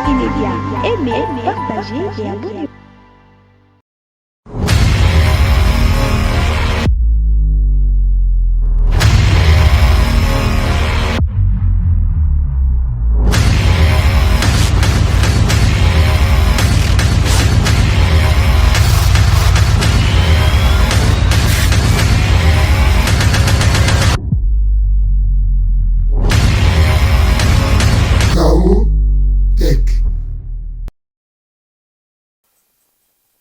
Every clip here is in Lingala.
Multimédia. Aimez, partagez et abonnez-vous.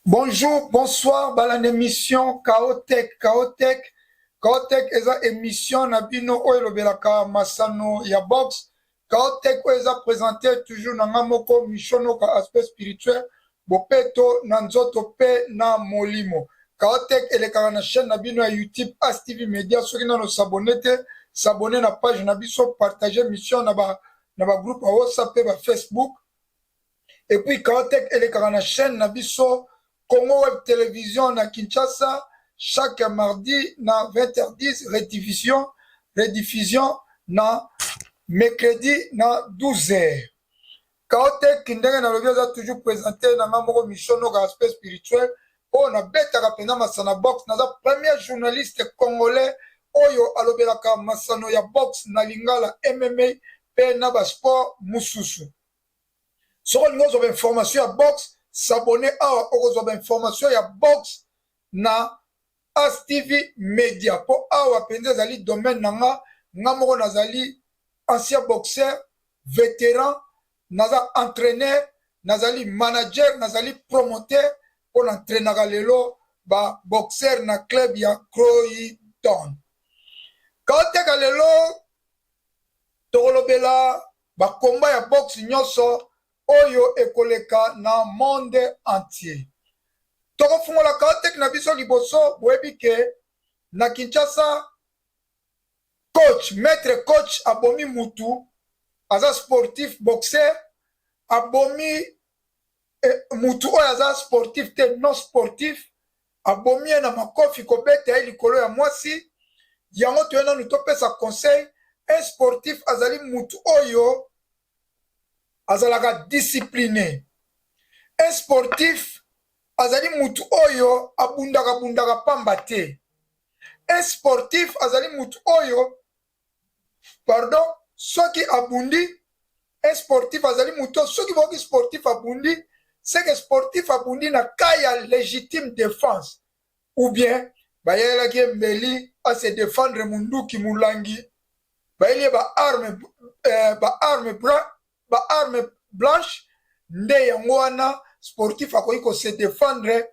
Bonjour, bonsoir, dans l'émission Chaotech. Chaotech est une émission Nabino Oelobelaka Masano ya box. Chaotech est présenté toujours dans Namoko Mishono ka aspect spirituel. Bopeto Nanzoto Pe na Molimo. Chaotech est la chaîne Nabino à YouTube ASTV Media. Ceux qui n'ont s'abonner à la page Nabiso, partager mission na ba groupe à WhatsApp et Facebook. Et puis Chaotech est la chaîne Nabiso Congo Web Télévision na Kinshasa chaque mardi na 20h10 rediffusion na mercredi na 12h. Chaotech kindenge na lobi za toujours présenté na ngamoko mishono ka aspect spirituel o na betaka pena masana box na za premier journaliste congolais oyo alobelaka masano ya box na lingala MMA pe na ba sport mususu. Soko ngozo ba information ya box s'abonner à aux informations ya box na ASTV Media pour awa penza zali domaine nanga ngamoko nazali ancien boxeur vétéran naza entraîneur nazali manager nazali promoteur pour entraîner lelo ba boxeur na club ya Croydon Chaotech lelo tolobela ba combat ya box nyoso oyo ekoleka na monde entier. Toko fungola Chaotech na biso liboso boyebi ke na Kinshasa maître coach abomi mutu aza sportif boxeur abomi mutu oyo aza sportif te non sportif abomi na makofi kobeta likolo ya mwasi yango toyena nu topesa conseil un sportif azali mutu oyo azalaka discipliné. Un sportif azali mutu oyo abundaka pamba te. Un sportif azali mutu oyo soki abundi un sportif azali mutu soki boki sportif abundi c'est que sportif abundi na kaya légitime défense ou bien bayelaki mbeli à se défendre munduki mulangi bayeli ba arme blanche nde yango wana sportif akoki ko se défendre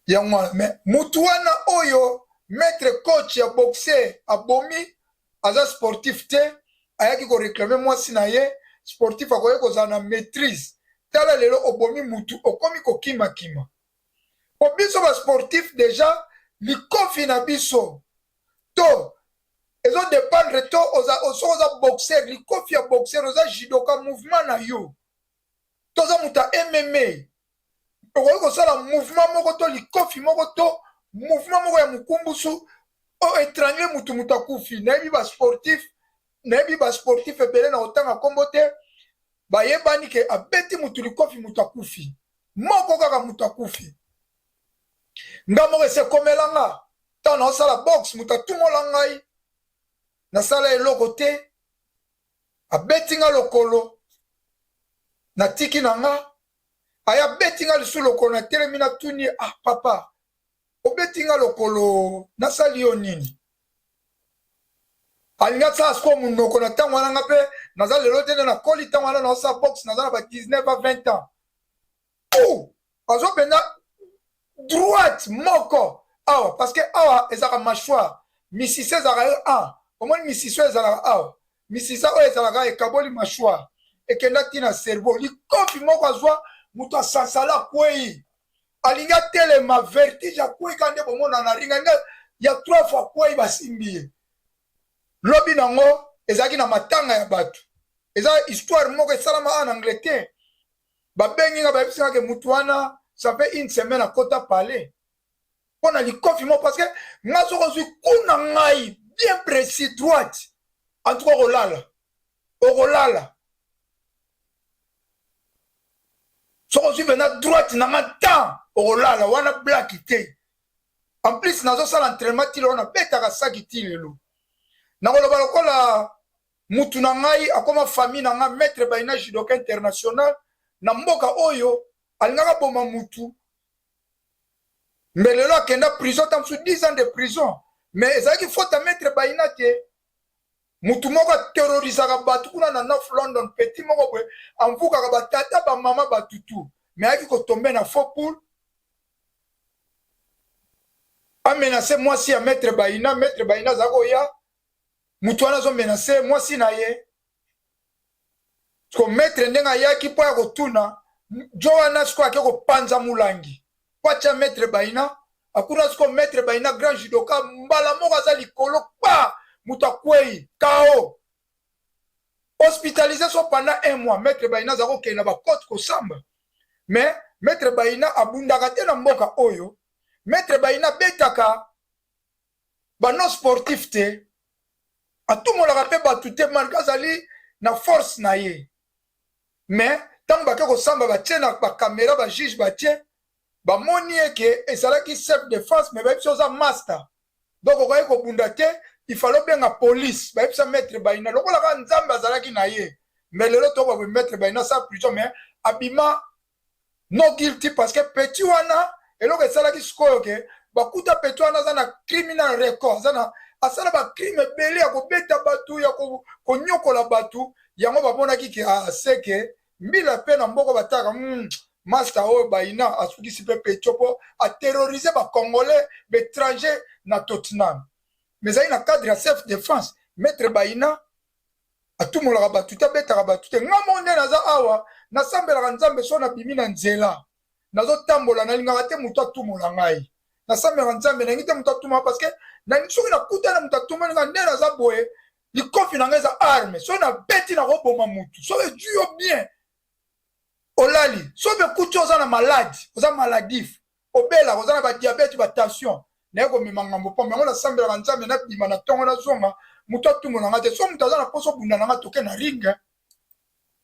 yango wana mais mutu wana oyo maître coach ya boxeur abomi aza sportif te ayaki ko réclamer mwasi na ye sportif akoki kozala na maîtrise tala lelo obomi mutu okomi kokima po biso ba sportif déjà likofi na biso to ezo dépendre to oza boxeur likofi ya boxeur oza judoka mouvement na yo toza muta MMA okoki kosala mouvement moko to likofi moko to mouvement moko ya mukumbusu o étrangle mutu akufi nayebi ba sportif ebele na otanga kombo te bayebani ke abeti mutu likofi mutu akufi moko kaka mutu akufi nga moko esekomelanga ntango naosala box mutu atungola ngai nasala eloko te abeti nga lokolo natiki na nga aya beti nga lisu lokolo na telemi natuni papa obeti nga lokolo nasali yo nini alingi asala siko munoko na ntango wana nga mpe naza lelo te nde nakoli ntango wana naosala box naza na ba 19 a 20 ans azopenda droite moko awa parce que awa ezalaka mâchoire misisa ezalaka yo omoni misisa oyo ezalaka awa misisa oyo ezalaka ekaboli mâchoire ekenda ntina cerveau likofi moko azwa moto asansala akwei alingi atelema vertige akwei ka nde bomona na ringa nde ya 3 fois akwei basimbi ye lobi nango ezalaki na matanga ya bato eza histoire moko esalama en Angleterre babengi nga bayebisaka ke mutu wana ça fait une semaine akota parler mpona likofi moko parce que nga soko ozwi kuna ngai bien précis droite en tout cas okolala soko zwi na droite na nga temps olala wana black te. En plus nazo sala entraînement ti wana betaka saki ti lelo. Nakoloba lokola mutu na ngai akoma famille na nga maître Baina judoka international na mboka oyo alingaka boma mutu. Mais lelo akenda prison tam sous 10 ans de prison. Mais ezalaki faute à maître Baina te. Mutu moko terrorisaka batu kuna na North London petit moko bwe amvukaka batata ba mama batutu. Mais aki ko tomber na faux poule. A menacé moi si à maître Baina zako ya mutu wana zo menacé moi si na ye. Ko maître ndenga yaki po ya kotuna Joana sko akeko panza mulangi. Pacha maître Baina akuna sko maître Baina grand judoka mbala moko azali kolo pa mutakwei KO hospitalisé pendant 1 mois. Maître Baina zako kena ba côte ko samba. Mais maître Baina abundaka te na mboka oyo. Maître Baina betaka ba non sportif te. Atumolaka pe batu te malgré azali na force na ye. Mais tant ba ko samba ba tiena ba caméra ba juge ba tie ba moni eke ezalaki self défense mais ba biso master. Donc okoye ko bunda te. Il fallait bien la police. Bah, ça maître Baina. Donc, on a un zamba zalaki na ye. Mais le lot, on va mettre Baina ça prison. Mais abima no guilty parce que petit wana et l'autre ça là qui se coque. Bah, kuta petit wana zana criminal record. Zana asala ba crime belé ya ko beta batu ya ko nyoko la batu. Yango ba bona ki a seke mbila pe na mboko bataka master o Baina asuki sipe petit po a terroriser ba congolais étrangers na Tottenham. Mais il y a un cadre de self-défense. Maître Baina, à tout le monde, à tout le monde, à tout le monde, à tout le monde, à tout le monde, à tout le monde, à tout le monde, à tout le monde, à tout le monde, à tout le monde, à tout le monde, à tout le monde, parce que tout le monde, à tout le monde, arme, so na beti na roboma mutu, so e duo bien. Olali, so be kutu ozana malade, ozana maladif, obela, ozana ba diabète, ba tension. Nego mimanga mpo mais on a sambela kanzambe na bima na tongo na zonga muto tumo na ngate so mutaza na poso bunda na ngatoke na ring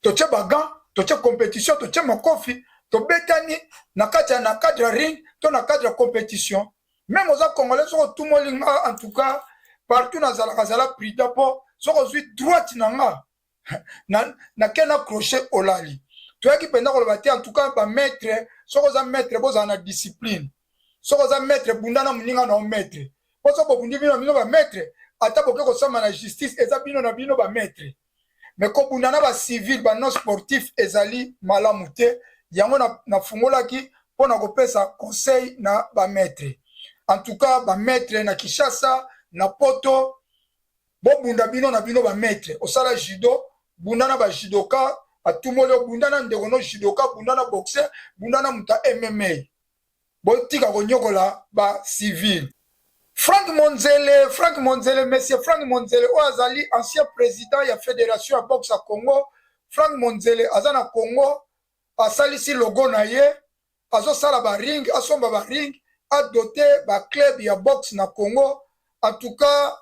to che bagan to che compétition to che makofi to betani na cadre ring to na cadre compétition même aux congolais so tumo linga en tout cas partout na zala prida po so ko zui droite na nga na kena crochet olali to yaki penda ko bati en tout cas ba maître so ko za maître boza na discipline. So ko za maître bundana muninga na maître. Poso ko bundi bino ba maître ata boke ko sama na justice eza bino na bino ba maître. Mais ko bundana ba civil ba non sportif ezali malamu te yango na fungola ki pona ko pesa conseil na ba maître. En tout cas ba maître na Kinshasa na Poto bo bunda bino na bino ba maître. Osala judo bundana ba judoka atumolo bundana ndeko no judoka bundana boxer bundana muta MMA. Botika konyokola ba civil. Frank Monzele, monsieur Frank Monzele, Oazali, ancien président de la fédération à boxe à Congo. Frank Monzele, Azana Congo, a salisi logo na ye, Azo sala ba ring, Asomba ba ring, a doté ba club ya boxe na Congo. En tout cas,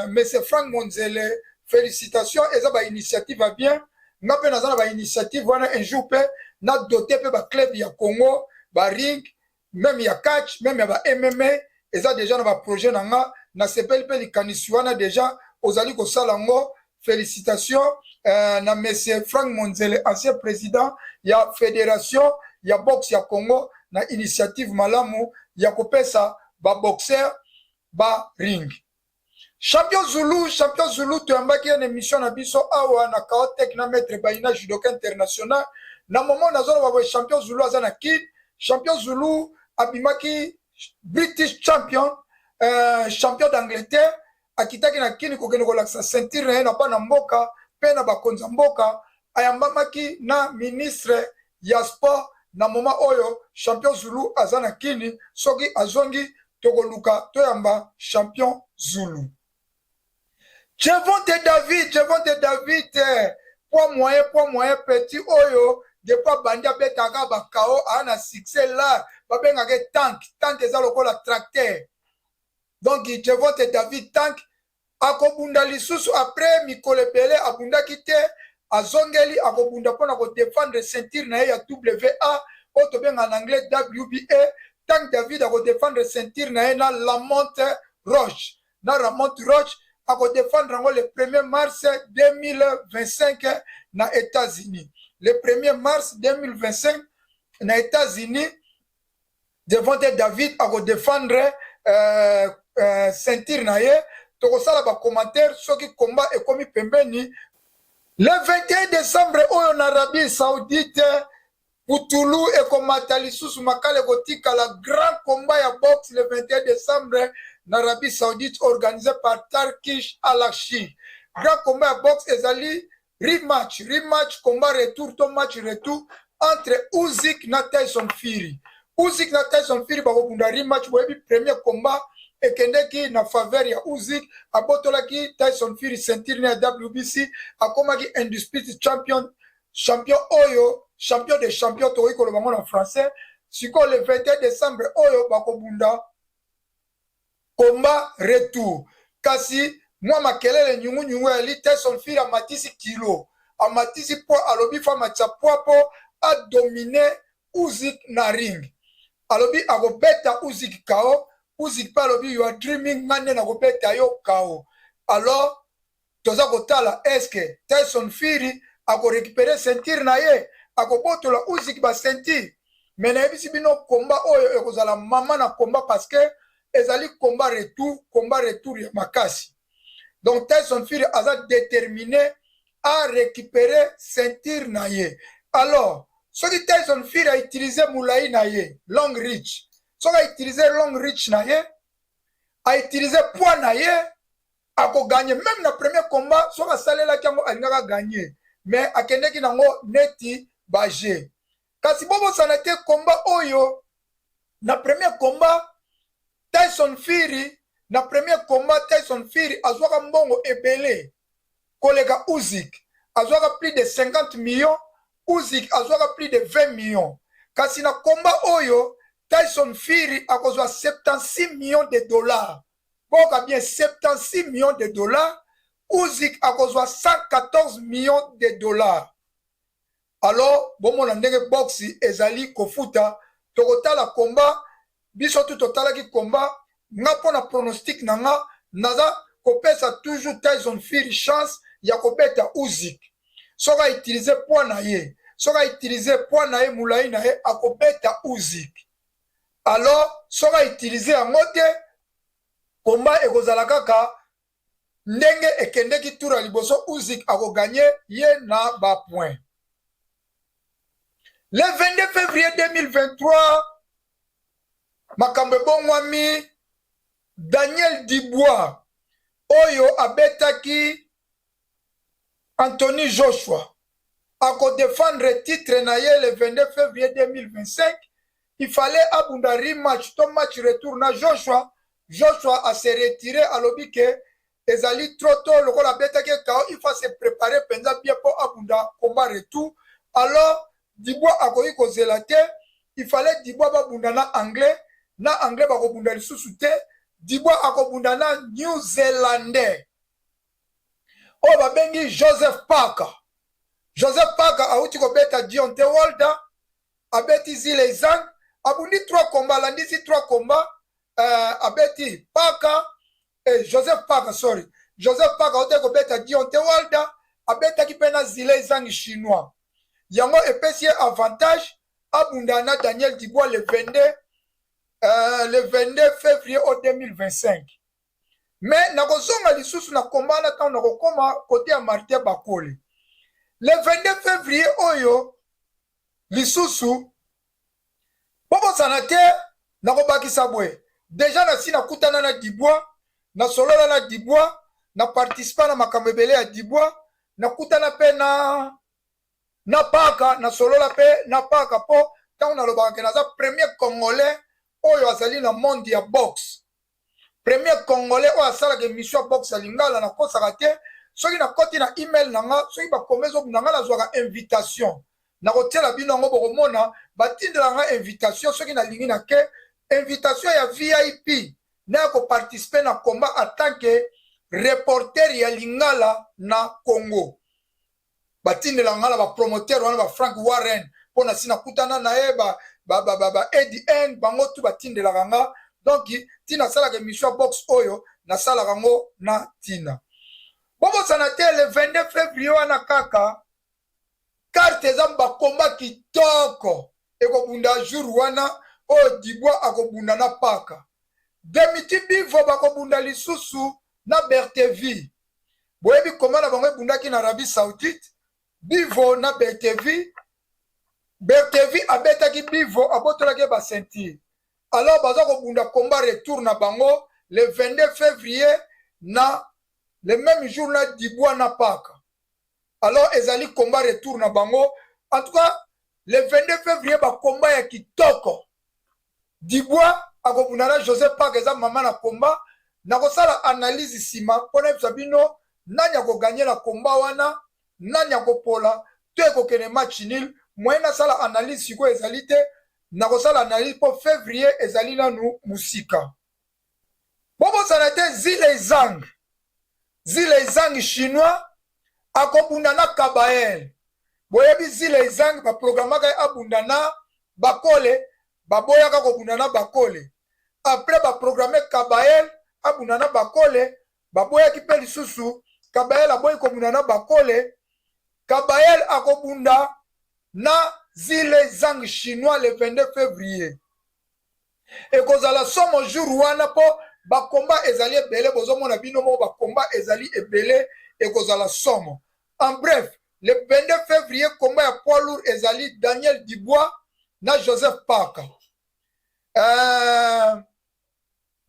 monsieur Frank Monzele, félicitations, et ça ba initiative va bien. N'a pas nazana ba initiative, wana un jour pe, na doté pe ba club ya Congo. Ba ring, même ya catch, même ya ba MMA, et ça déjà dans ba projet nanga, na sepel pe li kanisuana déjà, ozali ko salango, félicitations, na monsieur Frank Monzele, ancien président, ya fédération, ya boxe ya Congo, na initiative malamu, ya kopesa ba boxer, ba ring. Champion Zulu, tu ambaki une émission na biso awa na Kaotek na maître Baina judoka international, na moment na zona ba champion Zulu azana kid. Champion Zulu, abimaki British champion, champion d'Angleterre, akitaki na kini kokene kolaksa ceinture na pa na mboka, pe na bakonza mboka, ayambamaki na ministre ya sport na moma oyo, champion Zulu azana kini, soki azongi tokoluka toyamba champion Zulu. Chevonte David, poids moyen petit oyo, depuis bandia betaka ba KO ana succès là ba bengake tank eza lokola tracteur donc je vote David tank akobunda lisusu après mikolo ebele abunda kite azongeli akobunda mpona kodefendre ceinture na ye ya WA oyo tobenga en anglais WBA. Tank David akodefendre ceinture na ye na Lamont Roche. Na Lamont Roche akodefendre yango le 1er mars 2025 na États-Unis. Le 1er mars 2025 na États-Unis, Devonte David akodefendre ceinture na ye. Tokosala ba commentaire soki combat ekomi pembeni. Le 21 décembre oyo na Arabie Saoudite, Putulu ekomata lisusu makala ekotika la grand combat ya boxe le 21 décembre na Arabie Saoudite organisé par Turkish Al-Ashi. Grand combat ya boxe ezali rematch combat retour to match retour entre Usyk na Tyson Fury. Usyk na Tyson Fury bakobunda rematch boyebi premier combat ekendeki na faveur ya Usyk, abotolaki Tyson Fury ceinture na WBC, akomaki undisputed champion oyo champion de champion tokoki koloba ngo na français. Siko le 21 décembre oyo bakobunda combat retour. Kasi mwa makelele nyungu eli Tyson Fury amatisi kilo, amatisi po alobi fama tsa po a dominer Usyk na ring. Alobi akobeta Usyk KO. Usyk pa alobi you are dreaming ngane na kobeta yo KO. Alors toza kotala eske Tyson Fury ako récupérer ceinture na ye, ako botola Usyk ba ceinture. Mais na yebisi bino combat oyo ekozala mama na combat parce que ezali combat retour ya makasi. Donc Tyson Fury aza déterminé à récupérer ceinture na ye. Alors soki Tyson Fury a utilisé moulai na ye long reach, soki a utilisé long reach na ye, a utilisé poids na ye, ako gagné même na premier combat. Soki asalelaki yango alingaka gagné, mais akendeki nango neti baje. Kasi bobosana te combat oyo na premier combat Tyson Fury azwaka mbongo ebele koleka Usyk, azwaka plus de 50 millions, Usyk azwaka plus de 20 millions. Kasi na combat oyo Tyson Fury akozwa 76 millions de dollars. Boka bien 76 millions de dollars. Usyk akozwa 114 millions de dollars. Alors, bon mon ndenge boxi ezali kofuta tokotala combat biso tu totala ki combat nga pona pronostic nanga naza kopesa toujours Tyson Fury chance ya kobeta Usyk. Soka utiliser poids na ye, soka utiliser poids na ye moulai na ye akobeta Usyk. Alors soka utiliser yango te combat ekozala kaka ndenge ekendeki tura liboso Usyk ako gagné ye na ba point. Le 22 février 2023 makambo bongwami Daniel Dubois oyo abetaki Anthony Joshua ako défendre titre na ye le 22 février 2025. Il fallait abunda rematch to match retour na Joshua. Joshua a se retiré à l'obi que ezali trop tôt le rôle abetaki KO, il faut se préparer penza bien pour abunda combat retour. Alors Dubois a koyi kozela te, il fallait Dubois babunda na anglais bakobunda lisusu te. Dubois akobunda na New Zealandais o babengi Joseph Parker auti kobeta Deontay Wilder, abeti Zile Zhang, abundi 3 combats, landisi 3 combats, abeti Parker Joseph Parker auti kobeta Deontay Wilder, abetaki pena Zile Zhang chinois. Yango epesi avantage abunda na Daniel Dubois le 22 février 2025. Mais nakozonga lisusu na combat na temps nakokoma côté ya Martin Bakole. Le 22 février oyo lisusu bobosana te nakobakisa boye. Déjà nasi nakutana na Dubois, na solola na Dubois, na participa na makambo ebele ya Dubois, nakutana pe na Paka, na solola pe na Paka po tango nalobaka naza premier congolais oyo azali na monde ya boxe. Premier congolais oyo asalaka émission ya boxe ya lingala na kosaka te. Soki na koti na email nanga, soki bakomezo nanga nazwaka invitation. Na kotiela bino yango bokomona batindela nga invitation soki na lingi na ke invitation ya VIP na ko participer na combat en tant que reporter ya lingala na Congo. batindela nga na bapromoteur wana ba Frank Warren pona sina kutana na ye ba Eddie N bango tu batindelaka nga. Donc tina salaka émission box oyo na salaka ngo na tina. Bobo sanate le 22 février wana kaka carte eza bakomba kitoko ekobunda jour wana oyo Dibwa akobunda na paka. Demiti Bivo bakobunda lisusu na Bertevi. Boyebi koma na bango ebundaki na Arabie Saoudite. Bivo na Bertevi. Bertevi abetaki Bivo abotolaki ba ceinture. Alors baza kobunda komba retour na bango le 22 février na le même jour na Dibwa na paka. Alors ezali komba retour na bango. En tout cas le 22 février ba komba ya kitoko. Dibwa akobunda na Joseph Paka eza mama na komba. Nakosala analyse sima pona yebisa bino nani akoganye na komba wana, nani akopola to ekokene match nul. Moyen nasala analyse siko ezali te. Nakosala analyse po février ezali nanu musika. Bobo sanate Zile Zhang. Zile Zhang chinois akobunda na Kabael. Boyebi Zile Zhang ba programaka abunda na Bakole, baboyaka kobunda na Bakole. Après ba programmer Kabael abunda na Bakole, baboyaki pe lisusu Kabael aboyi kobunda na Bakole. Kabael akobunda na Zile Zhang chinois le 22 février. Ekozala somo jour wana po bakomba ezali ebele bozomona bino mo bakomba ezali ebele ekozala somo. En bref, le 22 février komba ya poids lourd ezali Daniel Dubois na Joseph Paka.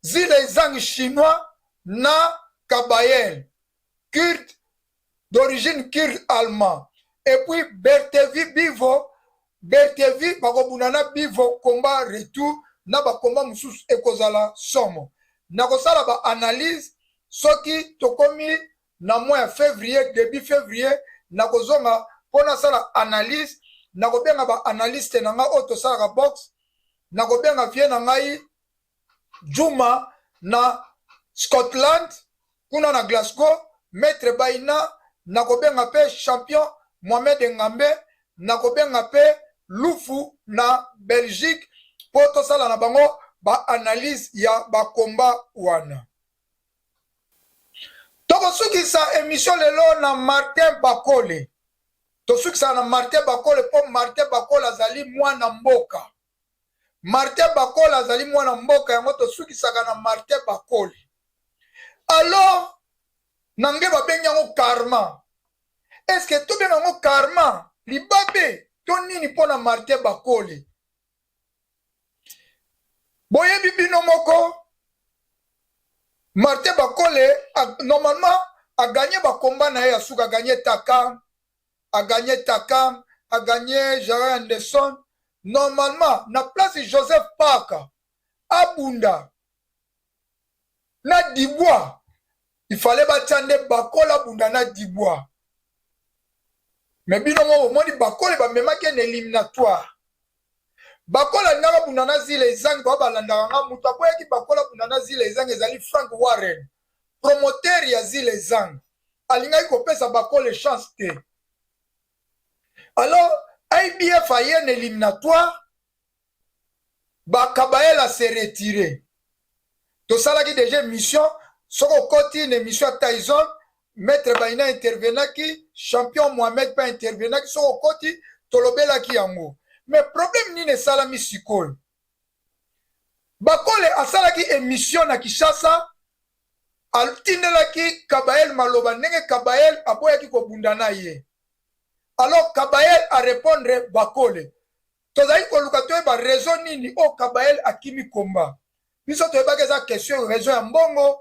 Zile Zhang chinois na Kabael, kurde d'origine kurde allemand. Et puis Bertevi Bivo, Bertevi bakobunda na Bivo komba retour na bakomba mususu ekozala somo. Nakosala ba analyse soki tokomi na mois ya février, début février, nakozonga pona sala analyse, nakobenga ba analyste na nga oto sala box, nakobenga vie na ngai Juma na Scotland, kuna na Glasgow, Maître Baina, nakobenga pe champion Mohamed Ngambe, nakobenga pe Lufu na Belgique, poto sala na bango ba analyse ya ba komba wana. Tokosukisa émission lelo na Martin Bakole. Tosukisa na Martin Bakole po Martin Bakole azali mwana mboka. Martin Bakole azali mwana mboka yango tosukisaka na Martin Bakole. Alors nange babengi yango karma. Est-ce que tout bien yango karma libabe to nini pona Martin Bakole? Boyebi bino moko Martin Bakole normalement a gagné bakomba na ye asuka, a gagné Takam, a gagné Gerard Anderson. Normalement na place Joseph Paka abunda na Dibwa, il fallait batande Bakole abunda na Dibwa. Mais bino mo moni Bakole ba memaki en éliminatoire. Bakola nanga bunda na Zile Zhang ba balanda nga mutu akoyaki Bakola bunda na Zile Zhang ezali Frank Warren, promoteur ya Zile Zhang. Alingaki kopesa Bakola chance te. Alors IBF a eu un éliminatoire, Kabael a se retiré. To salaki déjà mission, soko koti une émission à Tyson, Maître Baina intervenaki, champion Mohamed pa intervenaki, soko koti tolobelaki yango. Mais problème ni ne salami sikoyo. Bakole asalaki émission na Kinshasa, altindelaki Kabael maloba ndenge Kabael aboyaki kobunda na ye. Alors Kabael a répondre Bakole. Tozali koluka toyeba raison nini o Kabael akimi komba. Biso toyebaki eza question raison ya mbongo.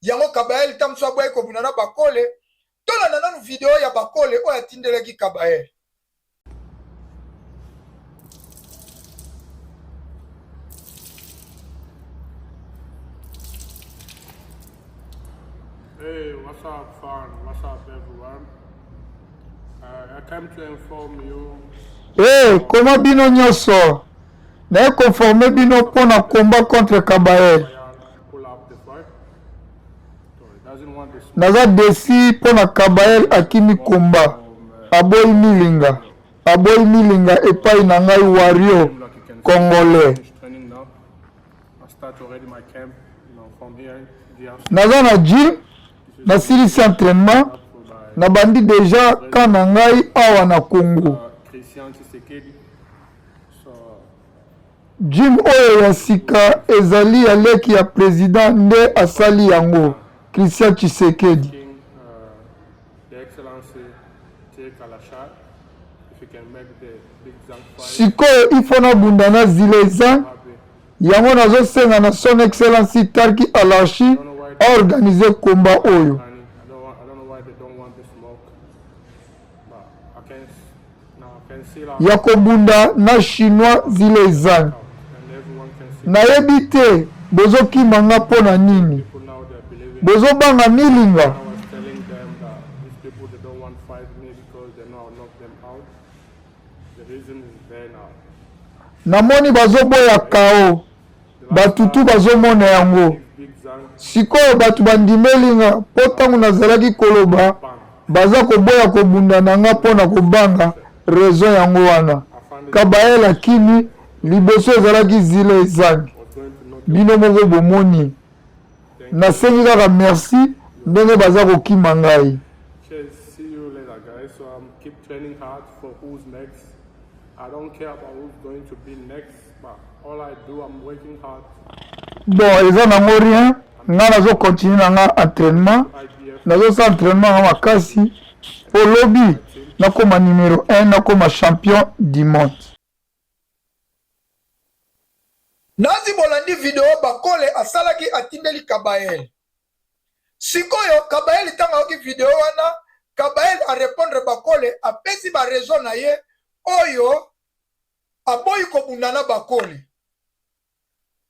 Yango Kabael tamso aboyaki kobunda na Bakole. Tolanda nanu video ya Bakole oyo atindelaki Kabael. Hey, what's up, fam? What's up, everyone? I came to inform you. Hey, comment bino nyoso? Na conforme bino pona combat contre Kabael. Pull up the fight. So he doesn't want this. Naza desi pona Kabael akimi combat. aboyi milinga epai na ngai wario like you can congolais. finish training now. I start already my camp, from here. Naza na gym nasilisi entraînement By nabandi deja ka na ngai awa na Congo. Christian Tshisekedi. So Gym oyo ya sika ezali ya leki ya président nde asali yango Christian Tshisekedi. King, the Excellency Take Alashar, if you can make the big Zang fight, Sikoyo ifo na bunda na zileza yango nazosenga na son excellence Tarki Alashi organiser combat oyo. I don't know why they don't want the smoke, but I can see like, Ya kobunda na chinois zileza. and everyone can see Nayebi te bozokima nga mpo na nini. people now they're believing. Bozobanga milinga. I was telling them that these people they don't want to fight me because they know I'll knock them out. The reason is there now. Namoni bazoboya kao. Batutu bazomona yango. Big Zang, Sikoyo batu bandimelinga mpo ntango nazalaki koloba bang. baza koboya kobunda na nga mpo na kobanga raison yango wana. I found it Kabayela kini liboso ezalaki zile ezangi. was going to knock Bino moko bomoni. Nasengi kaka merci ndenge baza kokima ngai. Cheers, see you later, guys. So keep training hard for who's next. I don't care about who's going to be next, but all I do, I'm working hard. Bon, eza nango rien. Nga nazo continue na nga entraînement. IBF, Nazosa entraînement nga makasi. Po lobi nakoma numéro 1 nakoma champion du monde. nazi bolandi video bakole asalaki atindeli Kabayel. Sikoyo Kabayel tanga oki video wana Kabayel a répondre bakole apesi ba raison na ye oyo aboyi kobunda na bakole.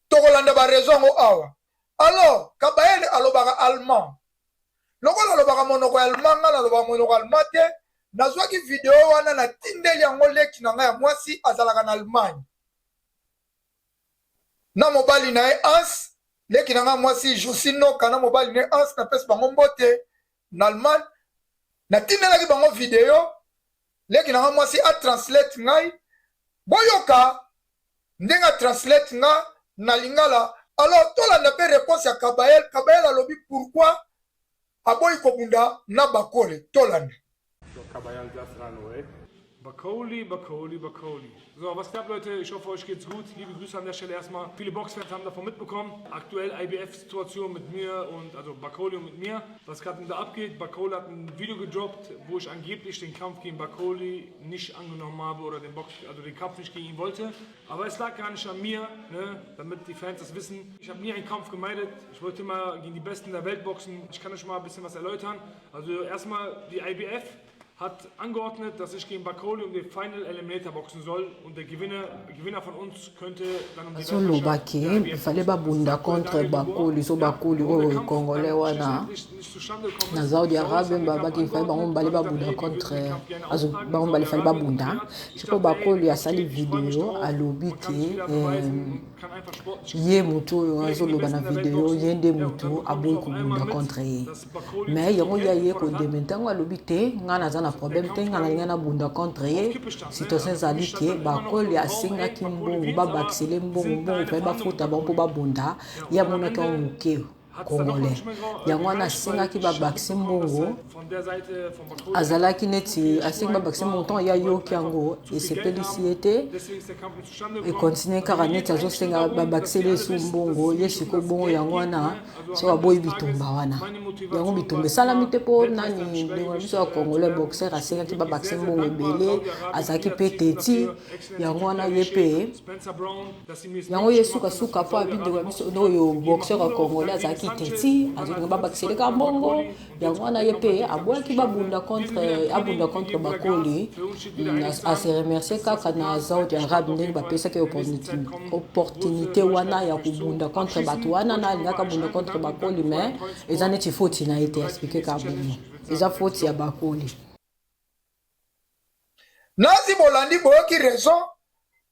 Tokolanda ba raison ngo awa. Alors Kabayel alobaka allemand. Lokola alobaka monoko allemand nga alobaka monoko allemand te nazwaki video wana na tindeli yango leki na ngai ya mwasi azalaka na Allemagne. Na mobali na ye Ans leki na ngai mwasi Josino kana mobali na ye Ans na pesi bango mbote na Allemagne na tindelaki bango video leki na ngai mwasi a translate ngai boyoka ndenga translate nga na lingala. Alors tolanda pe réponse ya Kabayel. Kabayel alobi pourquoi aboyi kobunda na bakole tolanda. so Kabayan just ran away. Bakoli. So, was geht ab, Leute? Ich hoffe, euch geht's gut. Liebe Grüße an der Stelle erstmal. Viele Boxfans haben davon mitbekommen. Aktuell IBF-Situation mit mir und also Bakoli und mit mir. Was gerade da abgeht. Bakoli hat ein Video gedroppt, wo ich angeblich den Kampf gegen Bakoli nicht angenommen habe oder den Kampf nicht gegen ihn wollte. Aber es lag gar nicht an mir, ne? Damit die Fans das wissen. Ich habe nie einen Kampf gemeidet. Ich wollte immer gegen die Besten der Welt boxen. Ich kann euch mal ein bisschen was erläutern. Also erstmal die IBF hat angeordnet, dass ich gegen Bakoli um den Final Eliminator boxen soll und der Gewinner von uns könnte dann um die Solobaki, il fallait babunda contre Bakoli, so Bakoli oyo congolais wana na Saudi Arabie babaki il fallait bango bali babunda contre azo bango bali fallait babunda siko Bakoli asali video alobi te ye mutu oyo azoloba na video ye nde mutu aboyi kobunda contre ye mais yango ya ye kodeme ntango alobi te nga naza na problème te nga nalinga na bunda contre ye situation ezali ke Bakoli asengaki mbongo babakisele mbongo mpe bafuta bango mpo babunda ye amonaki yango moke congolais yango wana asengaki babakisi mbongo azalaki neti asengi babakisi mbongo ntango ya yoki yango esepelisi ye te ekontinue kaka neti azosenga babakiseli esu mbongo ye siko bongo yango wana so aboyi bitumba wana yango bitumba esalami te mpo nani ndenge na biso ya congolais boxer asengaki babakisi mbongo ebele azalaki mpe teti yango wana ye mpe yango ye sukasuka mpo abi ndenge na biso oyo boxer ya congolais azalaki teti azolinga babakiseleka mbongo yango wana ye mpe abwaki babunda contre Bakoli ase remercie kaka na Saudi Arabie ndenge bapesaki opportunité wana ya kobunda contre bato wana na alingaka bunda contre Bakoli mais eza neti foti na ye te explike ka bongo eza foti ya Bakoli. Nazi bolandi boyoki raison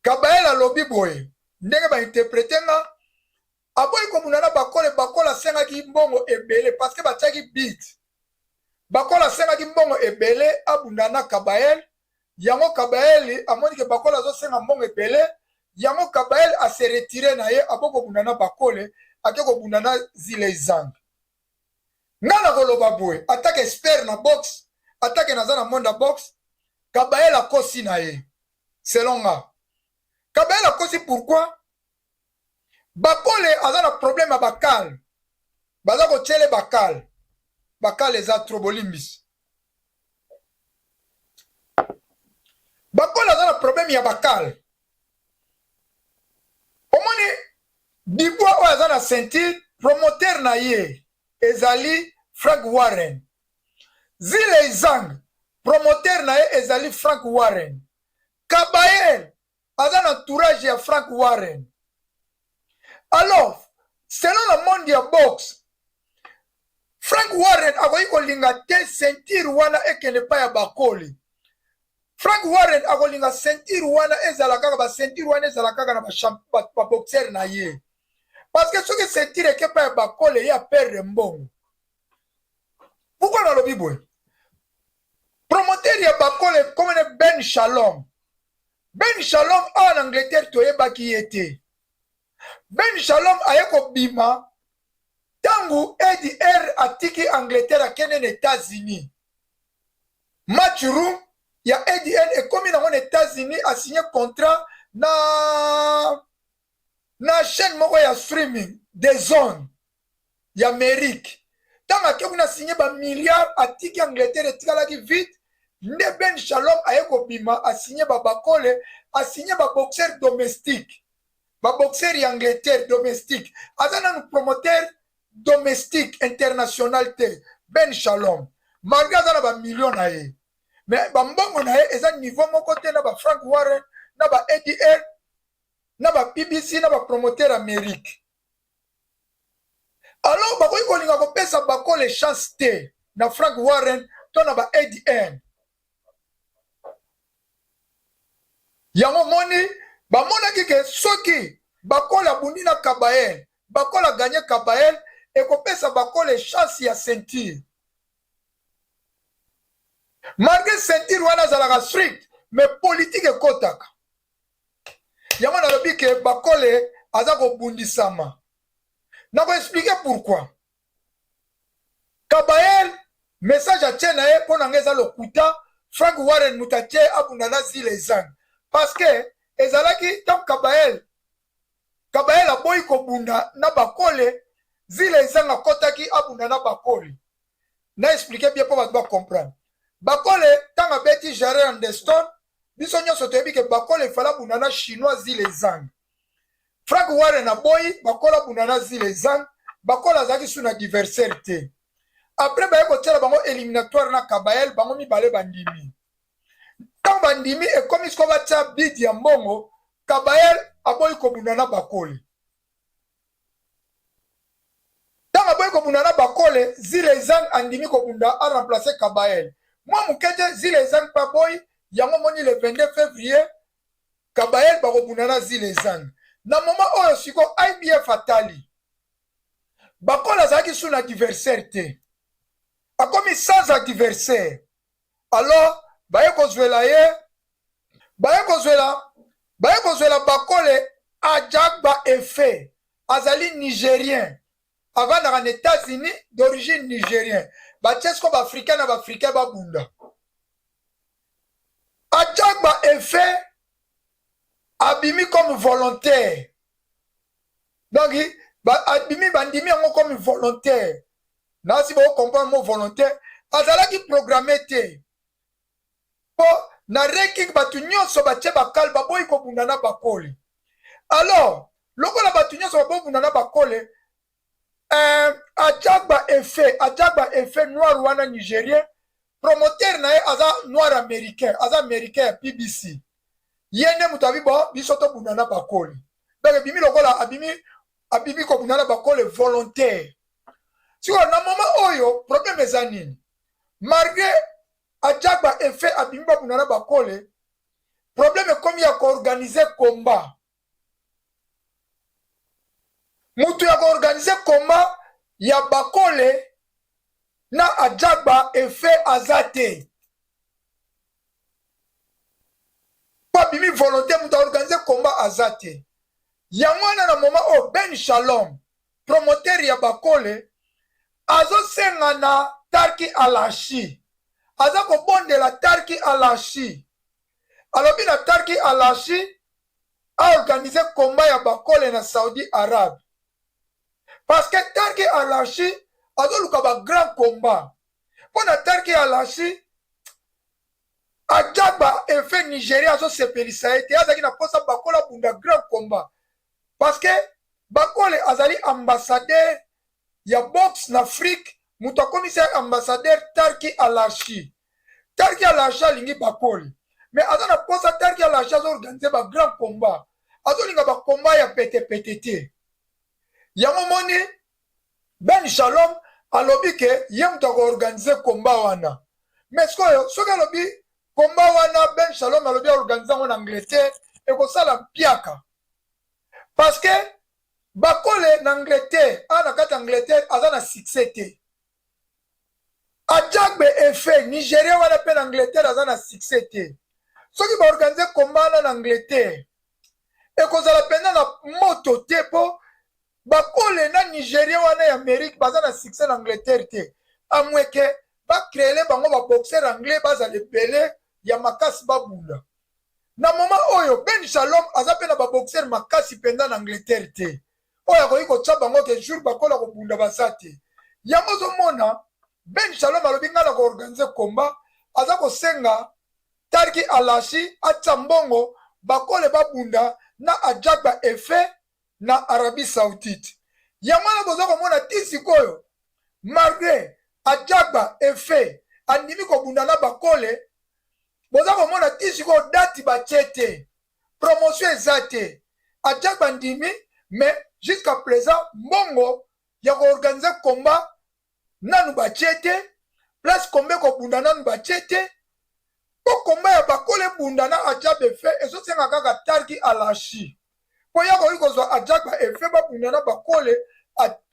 Kabayel alobi boye ndenge bainterprete nga aboyi kobunda na Bakole asengaki mbongo ebele parce que batiaki beat Bakole asengaki mbongo ebele abundana Kabael. Yango Kabael amoni ke Bakole azosenga mbongo ebele. Yango Kabael a se retiré na ye aboko bundana Bakole akeko bundana Zile Zang. Ngana koloba boy attaque expert na box attaque na zana monda box Kabael a kosi na ye selon nga Kabael a kosi pourquoi Bakole azana problème à Bakal baza ko tchele Bakal eza trop bolimbis Bakole azana problème ya Bakal omoni Dibwa o azana sentir promoteur na ye ezali Frank Warren Zile Zang promoteur na ye ezali Frank Warren Kabael azana entourage ya Frank Warren. Alors selon le monde ya boxe Frank Warren akoki kolinga te ceinture wana ekende pa ya Bakole. Frank Warren akolinga ceinture wana ezala kaka ba ceinture wana ezala kaka na ba boxer na ye. Parce que soki ceinture eke pa ya Bakole ya perdre mbongo. Pourquoi nalobi boye? Promoteur ya Bakole comme Ben Shalom. Ben Shalom en Angleterre toyebaki yete. Ben Shalom ayeko bima tangu Eddie R atiki Angleterre akende na États-Unis. Match room ya Eddie R ekomi na mon États-Unis a signé contrat na chaîne moko ya streaming des zones ya Amérique. Tant que a signé ba milliard atiki Angleterre etikalaki vite ne Ben Shalom ayeko bima a signé ba Bakole a signé ba boxeur domestique. Ba boxeur ya Angleterre domestique. Azana nous promoteur domestique international te Ben Shalom. Malgré azana ba million na ye. Mais ba mbongo na ye eza niveau moko te na ba Frank Warren, na ba Eddie R, na ba BBC, na ba promoteur Amérique. Alors bakoki kolinga kopesa Bakole chance te na Frank Warren to na ba Eddie R. Yango moni bamonaki ke soki Bakole abundi na Kabael, Bakole a gagné Kabael et kopesa Bakole chance ya ceinture. Malgré ceinture wana zalaka strict, mais politique ekotaka. Yango nalobi ke Bakole aza kobundisama. Na ko expliquer pourquoi. Kabael message a tient na ye pona ngeza lokuta Frank Warren mutache abundana Zile Zang. Parce que ezalaki tam Kabael a boy kobunda na Bakole Zile Zang akotaki abunda na Bakole. Na expliquer bien pour ba comprendre. Bakole tanga beti Jarre Anderson biso nyonso toyebi ke Bakole fala bunda na chinois Zile Zang. Frank Warren a boy Bakole abunda na Zile Zang. Bakole azaki sous na adversaire te. Après ba yeko tela bango éliminatoire na Kabael bango mibale bandimi. Tant bandimi e komi sko ba tsa bid ya mbongo Kabael aboy kobunda na Bakole. Tant aboy kobunda na Bakole Zile Zang andimi kobunda a remplacer Kabael. Moi mukete Zile Zang pa boy yango moni le 22 février Kabael ba kobunda na Zile Zang. Na moment oyo siko IBF atali Bakole azaki sous na adversaire te. A komi sans adversaire. Alors baye kozwela ye baye kozwela Bakole Ajagba Efe azali nigérien avant dans les États-Unis d'origine nigérien bachesko ba africain na ba africain ba bunda Ajagba Efe abimi comme volontaire donc abimi bandimi yango comme volontaire na si vous comprenez mot volontaire azalaki programmé te po na ranking batu nyonso bache bakal baboyi kobunda na Bakole. Alors lokola batu nyonso baboyi kobunda na Bakole Ajagba Efe noir wana nigérien promoteur na ye aza noir américain ya PBC yene mutabi bo biso to bunda na Bakole donc bimi lokola abimi kobunda na Bakole volontaire. Si on a moment oyo problème ezanini malgré Ajagba Efe abimba bunana Bakole problème comme ya ko organiser combat mutu ya ko organiser combat ya Bakole na Ajagba Efe azate pas bimi volonté muta organiser combat azate yamwana na moment o Ben Shalom promoteur ya bakole azo senga na Tarki Alashi aza ko bondela Tarki Alashi alobi na Tarki Alashi a organiser combat ya bakole na Saudi Arabe parce que Tarki Alashi azo luka ba grand combat pona Tarki Alashi Ajagba efe Nigeria azo sepelisa ete azaki na posa bakola bunda grand combat parce que bakole azali ambassadeur ya boxe na Afrique mutu akomisi ambassadeur Tarki Alashi alingi bakole mais aza na posa Tarki Alashi azo organiser ba grand combat azolinga ba combat ya pete te yango moni Ben Shalom alobi ke ye mutu akoorganize combat wana mais sikoyo soki alobi combat wana Ben Shalom alobi aorganize yango na Angleterre ekosala mpiaka parce que bakole na Angleterre ana kati Angleterre aza na succès te Ajagbe efe Nigeria wana pe na Angleterre aza na succès te soki baorganize combat na Angleterre ekozala pena na moto te po bakole na Nigeria wana ya Amérique baza na succès na Angleterre te amweke bakreele bango baboxer anglais bazala ebele ya makasi babunda na moment oyo Ben Shalom aza pe na baboxer makasi penda na Angleterre te oyo akoki kotya bango ke jour bakola kobunda baza te yango ozomona Ben Shalom alobi nga na koorganize combat aza kosenga Tarki Alashi atya mbongo bakole babunda na Ajagba efe na Arabie Saoudite yango wana boza komona ti sikoyo malgré Ajagba efe andimi kobunda na bakole boza komona ti sikoyo dati batie te promotion eza te Ajagba ndimi mais jusqu'à présent mbongo ya koorganize combat nanu batie te place kombe kobunda nanu batie te po combat ya bakole bunda na Ajagba efe ezosenga kaka Tarki Alashi po ya koki kozwa Ajagba efe babunda na bakole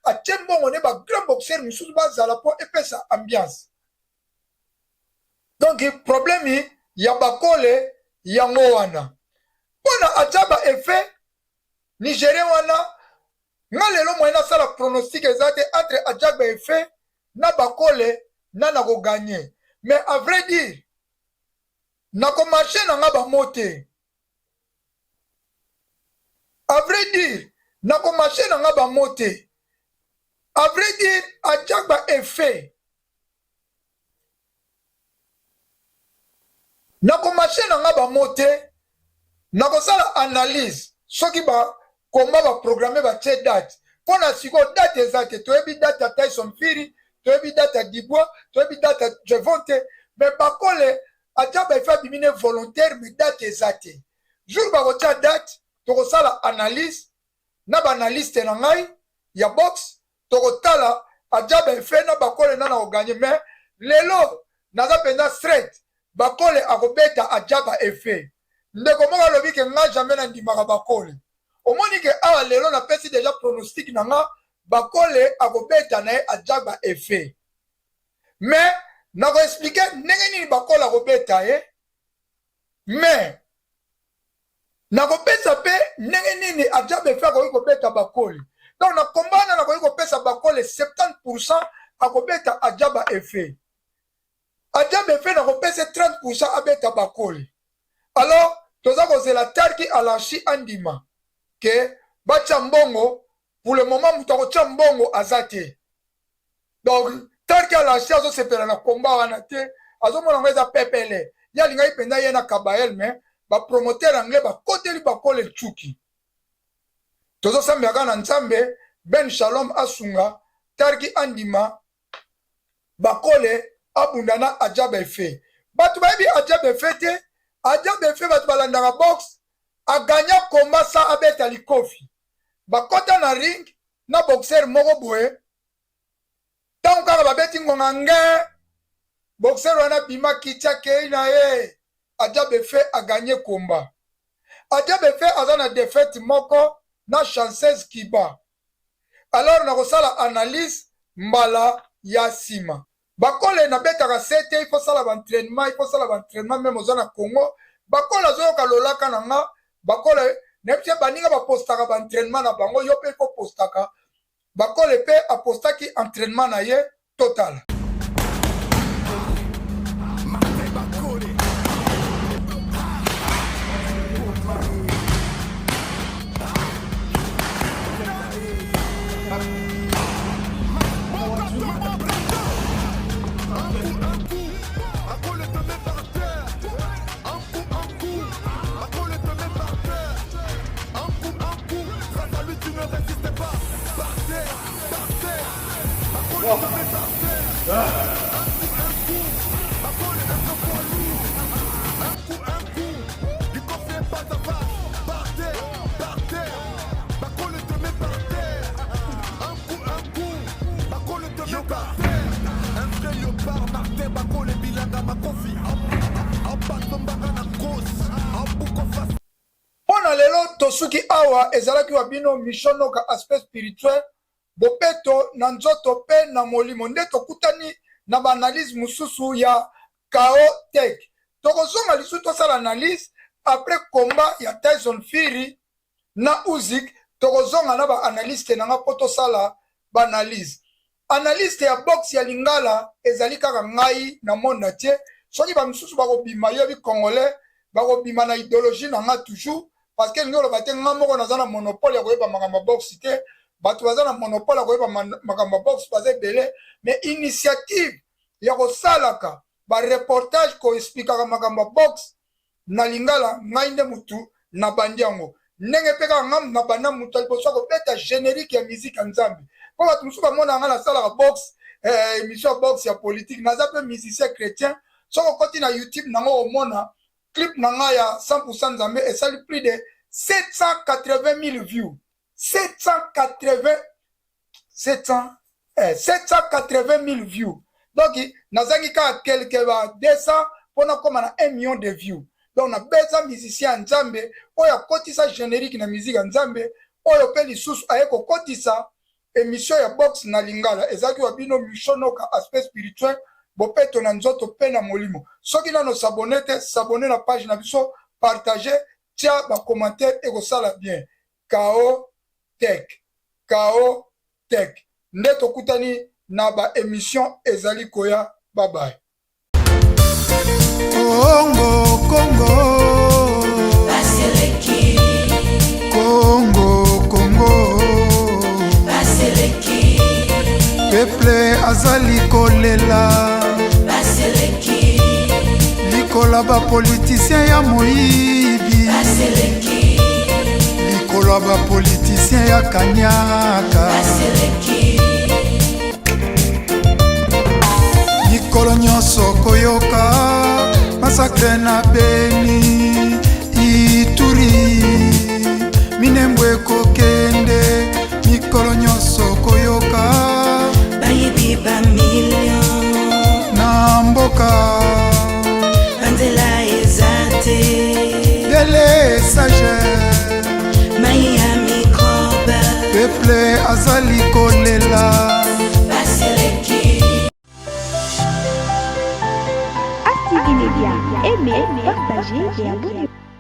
atie mbongo ne ba grand boxer misusu bazala po epesa ambiance donc problème ya bakole yango wana mpona Ajagba efe Nigeria wana nga lelo moyen nasala pronostic eza te entre Ajagba efe na bakole nana koganye mais à vrai dire nakomarche na nga bamote à vrai dire nakomarche na nga bamote à vrai dire Ajagba efe nakomarche na nga bamote nakosala analyse soki bakomba baprogramme batie date mpona sikoyo date eza te toyebi date ya Tyson Fury toyebi date ya Dubois toyebi date ya Gervonta mais bakole Ajagba efe abimi ne volontaire mais date eza te jour bakotia date tokosala analyse na baanalyste na ngai ya boxe tokotala Ajagba efe na bakole nana koganye mais lelo naza mpenza straight bakole akobeta Ajagba efe ndeko moko alobi ke nga jamais nandimaka bakole omoni ke awa lelo napesi deja pronostic na nga bakole akobeta na ye Ajagba efe mais nakoexplike ndenge nini bakole akobeta ye mais nakopesa mpe ndenge nini Ajagba efe akoki kobeta bakole donc na kombana nakoki kopesa bakole 70% akobeta Ajagba efe Ajagba efe nakopesa 30% abeta bakole alors toza kozela Tarki Alashi andima ke batya mbongo pour le moment mutu akotya mbongo aza te donc Tarki Alashi azosepela na komba wana te azomona ngo eza pepele ye alingai mpenza ye na Kabael mais bapromoteur anglais bakoteli bakole tsuki tozosambelaka na nzambe Ben Shalom asunga Tarki andima bakole abunda na Ajagba efe bato bayebi Ajagba efe te Ajagba efe bato balandaka boxe aganya komba sa abeta likofi bakota na ring na boxer moko boye ntango kaka babeti ngonga nge boxer wana bima kitya kei na ye Ajagba efe aganye komba Ajagba efe aza na défaite moko na chanceuse kiba alors nakosala analyse mbala ya nsima bakole nabetaka sete il faut sala baentraînement même oza na Congo bakole azoyoka lolaka na nga bakole nepse baninga bapostaka baentraînement na bango yo mpe kopostaka bakole mpe apostaki entraînement na ye total. Pona lelo tosuki awa ezalaki wa bino mishonoka aspect spirituel bopeto na nzoto pe na molimo nde tokutani na baanalyse mususu ya KO Tech. Tokozonga lisu tosala analyse après combat ya Tyson Fury na Usyk. Tokozonga na baanalyste nanga po tosala baanalyse. Analyste ya box ya Lingala ezali kaka ngai na monde tie. Soki ba misusu bakobima yebi congolais bakobima na idéologie nanga toujours parce que ngolo bate ngamoko nazana monopole ya koyeba makambo box te. Batu bazana monopole ya koyeba makambo box baze belé mais initiative ya kosalaka ba reportage ko expliquer makambo box na Lingala ngai nde mutu na bandiango ndenge peka ngam na bana mutu aliposo ko beta générique ya musique ya Nzambe po batu musu ba mona ngala sala box émission box ya politique naza pe musicien chrétien soko koti na YouTube nango omona clip nanga ya 100% Nzambe et ça plus de 780 000 views 780 000 views. Donc, nazangi ka quelque ba 200 pour na comme na 1 million de views. Donc, na beza musicien Nzambe, oya kotisa générique na musique Nzambe, oyo pe lisusu ayeko kotisa émission ya box na Lingala. Ezaki wa bino mishonoka aspect spirituel, bopeto na nzoto pe na molimo. Soki nano s'abonner na page na biso, partager, tia ba commentaire et ko sala bien. KO Tech. KO Tech. Nde tokutani na ba émission ezali koya. Bye bye. Congo, Congo. Baseleki. Congo, Congo. Baseleki. Peuple azali kolela. Baseleki. Likola ba politicien ya moyibi. Baseleki. Likola ba politicien ya kanyaka. Baseleki. Mikolo nyonso koyoka masakre na Beni Ituri minembwe kokende mikolo nyonso koyoka bayibi ba million na mboka banzela ezate dele sage maya microbe peuple azali kolela. Aimez, partagez et abonnez-vous.